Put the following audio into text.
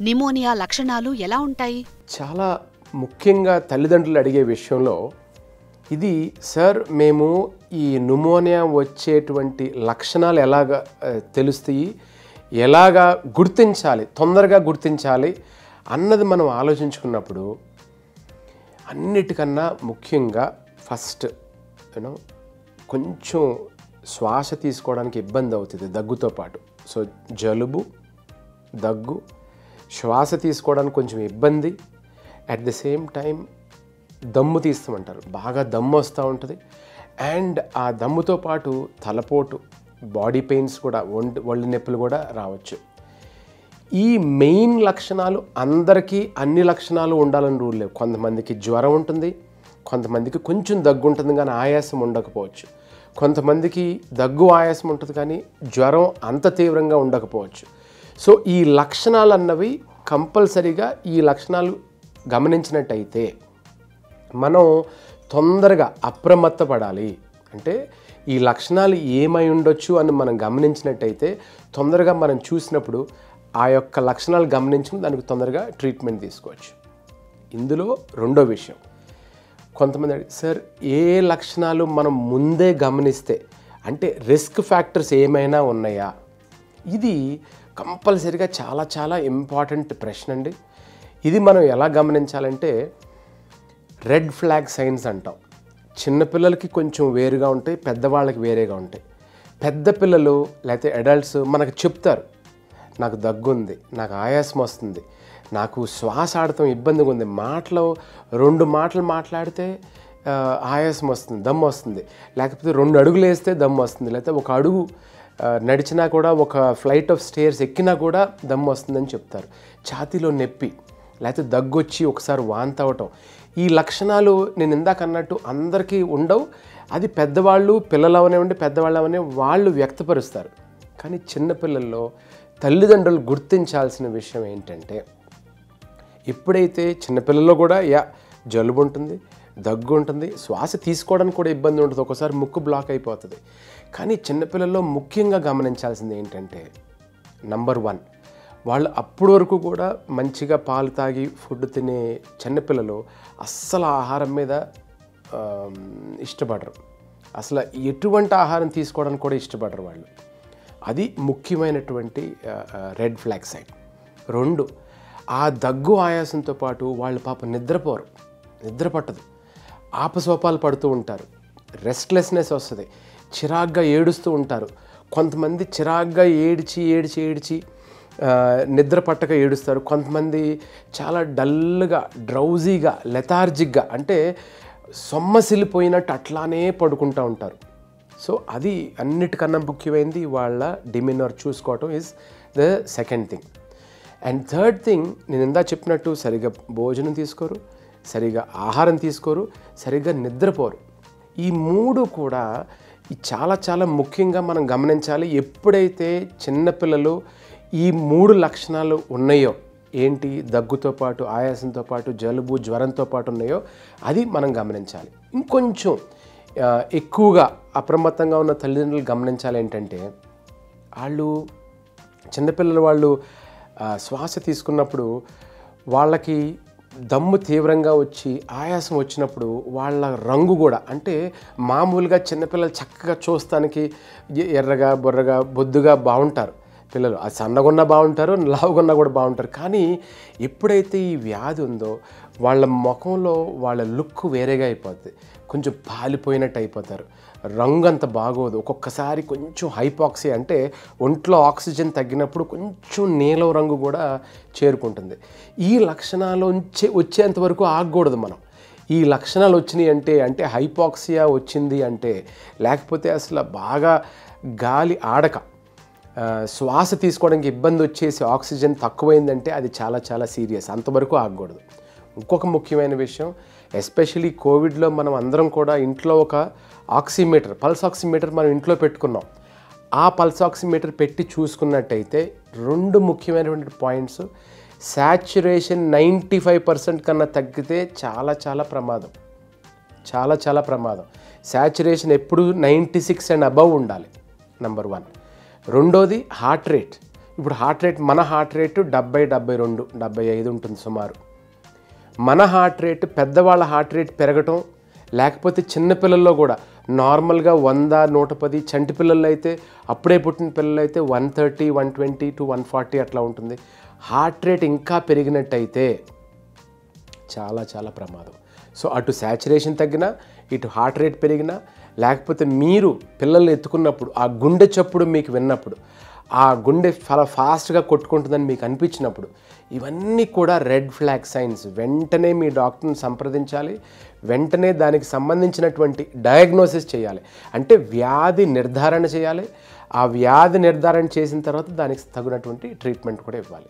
Pneumonia లక్షణాలు ఎలా ఉంటాయి? చాలా ముఖ్యంగా తల్లిదండ్రులు అడిగే విషయంలో ఇది సార్ మేము ఈ న్యూమోనియా వచ్చేటువంటి లక్షణాలు ఎలాగా తెలుస్తాయి, ఎలాగా గుర్తించాలి, తొందరగా గుర్తించాలి అన్నది మనం ఆలోచించుకున్నప్పుడు అన్నిటికన్నా ముఖ్యంగా ఫస్ట్ కొంచెం శ్వాస తీసుకోవడానికి ఇబ్బంది అవుతుంది దగ్గుతో పాటు. సో జలుబు, దగ్గు, శ్వాస తీసుకోవడానికి కొంచెం ఇబ్బంది, అట్ ది సేమ్ టైం దమ్ము తీస్తామంటారు, బాగా దమ్ము వస్తూ ఉంటుంది. అండ్ ఆ దమ్ముతో పాటు తలపోటు, బాడీ పెయిన్స్ కూడా, ఒళ్ళు నొప్పులు కూడా రావచ్చు. ఈ మెయిన్ లక్షణాలు అందరికీ అన్ని లక్షణాలు ఉండాలని రూల్ లేవు. కొంతమందికి జ్వరం ఉంటుంది, కొంతమందికి కొంచెం దగ్గు ఉంటుంది కానీ ఆయాసం ఉండకపోవచ్చు, కొంతమందికి దగ్గు ఆయాసం ఉంటుంది కానీ జ్వరం అంత తీవ్రంగా ఉండకపోవచ్చు. సో ఈ లక్షణాలు అన్నవి కంపల్సరీగా ఈ లక్షణాలు గమనించినట్టయితే మనం తొందరగా అప్రమత్త పడాలి. అంటే ఈ లక్షణాలు ఏమై ఉండొచ్చు అని మనం గమనించినట్టయితే తొందరగా మనం చూసినప్పుడు ఆ యొక్క లక్షణాలు గమనించుకుని దానికి తొందరగా ట్రీట్మెంట్ తీసుకోవచ్చు. ఇందులో రెండో విషయం, కొంతమంది సార్ ఏ లక్షణాలు మనం ముందే గమనిస్తే అంటే రిస్క్ ఫ్యాక్టర్స్ ఏమైనా ఉన్నాయా, ఇది కంపల్సరీగా చాలా చాలా ఇంపార్టెంట్ ప్రశ్న అండి. ఇది మనం ఎలా గమనించాలంటే రెడ్ ఫ్లాగ్ సైన్స్ అంటాం. చిన్నపిల్లలకి కొంచెం వేరుగా ఉంటాయి, పెద్దవాళ్ళకి వేరేగా ఉంటాయి. పెద్ద పిల్లలు లేకపోతే అడల్ట్స్ మనకు చెప్తారు, నాకు దగ్గు ఉంది, నాకు ఆయాసం వస్తుంది, నాకు శ్వాస ఆడటం ఇబ్బందిగా ఉంది, రెండు మాటలు మాట్లాడితే ఆయాసం వస్తుంది, దమ్ము వస్తుంది, లేకపోతే 2 అడుగులు వేస్తే దమ్ము వస్తుంది, లేకపోతే 1 అడుగు నడిచినా కూడా, ఒక ఫ్లైట్ ఆఫ్ స్టేర్స్ ఎక్కినా కూడా దమ్ము వస్తుందని చెప్తారు. ఛాతీలో నొప్పి, లేకపోతే దగ్గు వచ్చి ఒకసారి వాంతి అవటం, ఈ లక్షణాలు నేను ఇందాక అన్నట్టు అందరికీ ఉండవు. అది పెద్దవాళ్ళు, పిల్లలు అవనివ్వండి, పెద్దవాళ్ళు అవనే వాళ్ళు వ్యక్తపరుస్తారు. కానీ చిన్నపిల్లల్లో తల్లిదండ్రులు గుర్తించాల్సిన విషయం ఏంటంటే, ఎప్పుడైతే చిన్నపిల్లల్లో కూడా జలుబు ఉంటుంది, దగ్గు ఉంటుంది, శ్వాస తీసుకోవడానికి కూడా ఇబ్బంది ఉంటుంది, ఒకసారి ముక్కు బ్లాక్ అయిపోతుంది. కానీ చిన్నపిల్లల్లో ముఖ్యంగా గమనించాల్సింది ఏంటంటే, నంబర్ 1, వాళ్ళు అప్పటి వరకు కూడా మంచిగా పాలు తాగి ఫుడ్ తినే చిన్నపిల్లలు అస్సలు ఆహారం మీద ఇష్టపడరు, అసలు ఎటువంటి ఆహారం తీసుకోవడానికి కూడా ఇష్టపడరు వాళ్ళు. అది ముఖ్యమైనటువంటి రెడ్ ఫ్లాగ్ సైన్. 2, ఆ దగ్గు ఆయాసంతో పాటు వాళ్ళు పాపం నిద్ర పట్టదు, ఆపసోపాలు పడుతూ ఉంటారు, రెస్ట్లెస్నెస్ వస్తుంది, చిరాగ్గా ఏడుస్తూ ఉంటారు. కొంతమంది చిరాగ్గా ఏడ్చి నిద్ర పట్టక ఏడుస్తారు. కొంతమంది చాలా డల్గా, డ్రౌజీగా, లెథార్జిక్గా, అంటే సొమ్మసిల్లిపోయినట్టు అట్లానే పడుకుంటూ ఉంటారు. సో అది అన్నిటికన్నా ముఖ్యమైనది, వాళ్ళ డిమినర్ చూసుకోవటం is the second thing. And third thing, నేను ఇందా చెప్పినట్టు సరిగ్గా భోజనం తీసుకోరు, సరిగ్గా ఆహారం తీసుకోరు, సరిగ్గా నిద్రపోరు. ఈ 3 కూడా చాలా చాలా ముఖ్యంగా మనం గమనించాలి. ఎప్పుడైతే చిన్నపిల్లలు ఈ 3 లక్షణాలు ఉన్నాయో, ఏంటి, దగ్గుతో పాటు, ఆయాసంతో పాటు, జలుబు, జ్వరంతో పాటు ఉన్నాయో అది మనం గమనించాలి. ఇంకొంచెం ఎక్కువగా అప్రమత్తంగా ఉన్న తల్లిదండ్రులు గమనించాలి ఏంటంటే, చిన్నపిల్లలు శ్వాస తీసుకున్నప్పుడు వాళ్ళకి దమ్ము తీవ్రంగా వచ్చి ఆయాసం వచ్చినప్పుడు వాళ్ళ రంగు కూడా, అంటే మామూలుగా చిన్నపిల్లలు చక్కగా చూస్తానికి ఎర్రగా, బొర్రగా, బొద్దుగా బాగుంటారు పిల్లలు, అది సన్నగున్నా బాగుంటారు, లావుగున్నా కూడా బాగుంటారు. కానీ ఎప్పుడైతే ఈ వ్యాధి ఉందో వాళ్ళ ముఖంలో వాళ్ళ లుక్ వేరేగా అయిపోతుంది, కొంచెం పాలిపోయినట్టు అయిపోతారు, రంగు అంత బాగోదు. ఒక్కొక్కసారి కొంచెం హైపాక్సియా, అంటే ఒంట్లో ఆక్సిజన్ తగ్గినప్పుడు కొంచెం నీలం రంగు కూడా చేరుకుంటుంది. ఈ లక్షణాలు వచ్చేంత వరకు ఆగకూడదు మనం. ఈ లక్షణాలు వచ్చినాయి అంటే హైపాక్సియా వచ్చింది అంటే, లేకపోతే అసలు బాగా గాలి ఆడక శ్వాస తీసుకోవడానికి ఇబ్బంది వచ్చేసి ఆక్సిజన్ తక్కువైందంటే అది చాలా చాలా సీరియస్, అంతవరకు ఆగకూడదు. ఇంకొక ముఖ్యమైన విషయం, ఎస్పెషలీ కోవిడ్లో మనం అందరం కూడా ఇంట్లో ఒక ఆక్సిమీటర్, పల్స్ ఆక్సిమీటర్ మనం ఇంట్లో పెట్టుకున్నాం. ఆ పల్స్ ఆక్సిమీటర్ పెట్టి చూసుకున్నట్టయితే 2 ముఖ్యమైనటువంటి పాయింట్స్, సాచ్యురేషన్ 95% కన్నా తగ్గితే చాలా చాలా ప్రమాదం, చాలా చాలా ప్రమాదం. సాచ్యురేషన్ ఎప్పుడు 96 అండ్ అబవ్ ఉండాలి, నంబర్ 1. రెండోది హార్ట్ రేట్. ఇప్పుడు మన హార్ట్ రేటు 70, 72, 75 ఉంటుంది సుమారు. మన హార్ట్ రేటు, పెద్దవాళ్ళ హార్ట్ రేట్ పెరగటం, లేకపోతే చిన్నపిల్లల్లో కూడా నార్మల్గా 100, 110, చంటి పిల్లలు అయితే, అప్పుడే పుట్టిన పిల్లలు అయితే 130, 120 to 140 అట్లా ఉంటుంది. హార్ట్ రేట్ ఇంకా పెరిగినట్టయితే చాలా చాలా ప్రమాదం. సో అటు శాచురేషన్ తగ్గినా, ఇటు హార్ట్ రేట్ పెరిగినా, లేకపోతే మీరు పిల్లల్ని ఎత్తుకున్నప్పుడు ఆ గుండె చప్పుడు మీకు విన్నప్పుడు, ఆ గుండె చాలా ఫాస్ట్గా కొట్టుకుంటుందని మీకు అనిపించినప్పుడు, ఇవన్నీ కూడా రెడ్ ఫ్లాగ్ సైన్స్. వెంటనే మీ డాక్టర్ని సంప్రదించాలి. వెంటనే దానికి సంబంధించినటువంటి డయాగ్నోసిస్ చేయాలి. అంటే వ్యాధి నిర్ధారణ చేయాలి. ఆ వ్యాధి నిర్ధారణ చేసిన తర్వాత దానికి తగినటువంటి ట్రీట్మెంట్ కూడా ఇవ్వాలి.